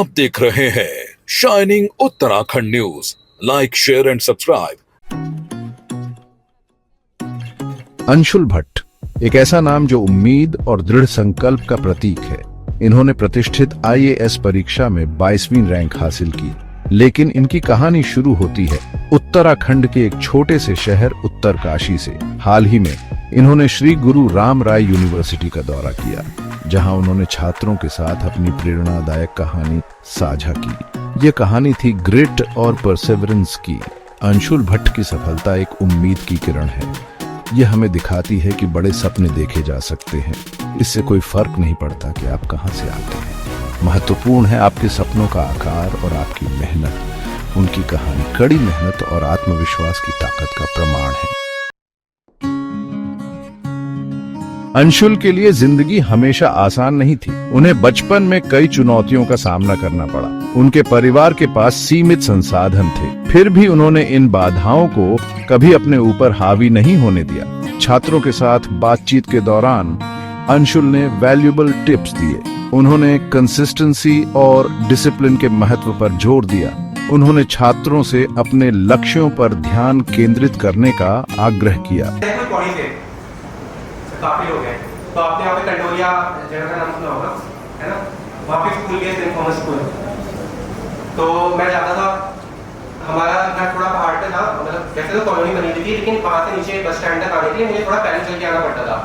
आप देख रहे हैं shining Uttarakhand news. Like, share and subscribe. Anshul Bhatt एक ऐसा नाम जो उम्मीद और दृढ़ संकल्प का प्रतीक है। इन्होंने प्रतिष्ठित आईएएस परीक्षा में 22वीं रैंक हासिल की, लेकिन इनकी कहानी शुरू होती है उत्तराखंड के एक छोटे से शहर उत्तरकाशी से। हाल ही में इन्होंने श्री गुरु राम राय यूनिवर्सिटी का दौरा किया, जहां उन्होंने छात्रों के साथ अपनी प्रेरणादायक कहानी साझा की। ये कहानी थी ग्रिट और परसेवरेंस की। अंशुल भट्ट की सफलता एक उम्मीद की किरण है। यह हमें दिखाती है कि बड़े सपने देखे जा सकते हैं। इससे कोई फर्क नहीं पड़ता कि आप कहां से आते हैं। महत्वपूर्ण है आपके सपनों का आकार और आपकी मेहनत। उनकी कहानी कड़ी मेहनत और आत्मविश्वास की ताकत का प्रमाण है। अंशुल के लिए जिंदगी हमेशा आसान नहीं थी। उन्हें बचपन में कई चुनौतियों का सामना करना पड़ा। उनके परिवार के पास सीमित संसाधन थे, फिर भी उन्होंने इन बाधाओं को कभी अपने ऊपर हावी नहीं होने दिया। छात्रों के साथ बातचीत के दौरान अंशुल ने वैल्यूएबल टिप्स दिए। उन्होंने कंसिस्टेंसी और डिसिप्लिन के महत्व पर जोर दिया। उन्होंने छात्रों से अपने लक्ष्यों पर ध्यान केंद्रित करने का आग्रह किया। काफी लोग हैं, तो आपने यहाँ पे कंडोलिया जगह का नाम सुना होगा, है ना? वहाँ पे स्कूल गए, सेंट थॉमस स्कूल। तो मैं जाता था, हमारा घर थोड़ा पहाड़ पे था, मतलब वैसे तो कॉलोनी बनी हुई थी, लेकिन वहाँ से नीचे बस स्टैंड तक आने के लिए मुझे थोड़ा पैदल चल के आना पड़ता था।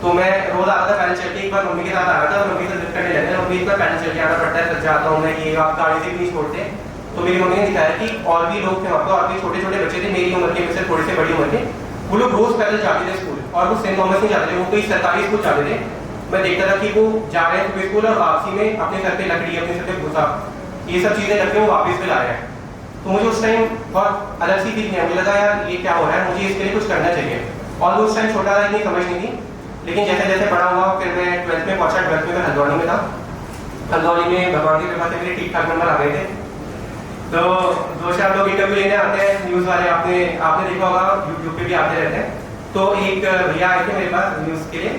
तो मैं रोज आता था पैदल चल के। एक बार मम्मी के साथ आ रहा था, मम्मी से जिद करने लगे, मम्मी एक बार पैदल चल के आना पड़ता है, थक जाता हूँ मैं, ये आप गाड़ी से भी नहीं छोड़ते। तो मेरी मम्मी ने दिखाया कि और भी लोग थे वहाँ पर, और भी छोटे छोटे बच्चे थे मेरी उम्र के, मुझसे थोड़ी से बड़ी उम्र के, वो लोग रोज पैदल जाते थे स्कूल। और वो सेंट थॉमस नहीं जाते थे, वो कोई सरकारी स्कूल जाते थे। मैं देखता था कि वो जा रहे हैं सुबह स्कूल और वापसी में अपने सर पे लकड़ी, अपने सर पे भूसा, ये सब चीजें रख के वो वापस पे ला रहे हैं। तो मुझे उस टाइम बहुत अलग सी फीलिंग है। मुझे लगा यार ये क्या हो रहा है, मुझे इसके लिए कुछ करना चाहिए। और उस टाइम छोटा था, इतनी समझ नहीं थी, लेकिन जैसे जैसे बड़ा हुआ फिर मैं 12th में पहुंचा। 12th में मैं हल्द्वानी में था। हल्द्वानी में भगवान की कृपा से मेरे ठीक ठाक नंबर आ गए थे। तो 2-4 लोग इंटरव्यू लेने आते हैं, न्यूज वाले, आपने देखा होगा, यूट्यूब पे भी आते रहते हैं। तो एक भैया आए थे मेरे पास न्यूज के लिए।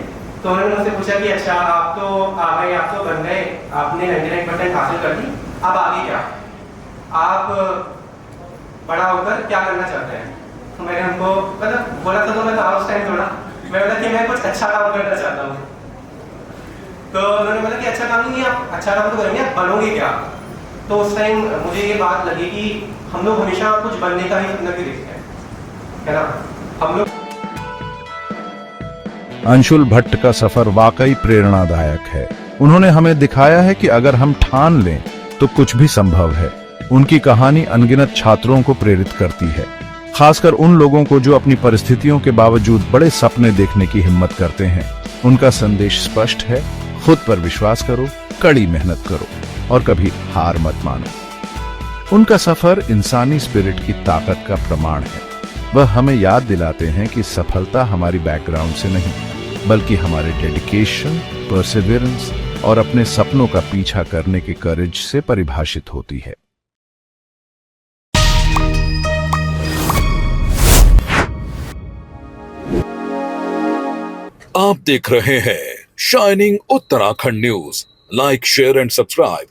तो उन्होंने मुझसे पूछा कि अच्छा आप तो आ गए, आप तो बन गए, आपने 99% हासिल कर ली, अब आगे क्या, आप बड़ा होकर क्या करना चाहते हैं? तो मैंने उनको मतलब बोला था, तो मैं उस टाइम थोड़ा मैं बोला कि मैं कुछ अच्छा काम करना चाहता हूँ। तो उन्होंने बोला कि अच्छा काम नहीं, आप अच्छा काम तो करेंगे, आप बनोगे क्या? तो उस टाइम मुझे ये बात लगी कि हम लोग हमेशा कुछ बनने का ही सपना भी देखते हैं, है ना? हम लोग अंशुल भट्ट का सफर वाकई प्रेरणादायक है। उन्होंने हमें दिखाया है कि अगर हम ठान लें तो कुछ भी संभव है। उनकी कहानी अनगिनत छात्रों को प्रेरित करती है, खासकर उन लोगों को जो अपनी परिस्थितियों के बावजूद बड़े सपने देखने की हिम्मत करते हैं। उनका संदेश स्पष्ट है, खुद पर विश्वास करो, कड़ी मेहनत करो और कभी हार मत मानो। उनका सफर इंसानी स्पिरिट की ताकत का प्रमाण है। वह हमें याद दिलाते हैं कि सफलता हमारी बैकग्राउंड से नहीं, बल्कि हमारे डेडिकेशन, परसेवरेंस और अपने सपनों का पीछा करने के करेज से परिभाषित होती है। आप देख रहे हैं shining Uttarakhand news. Like, share and subscribe.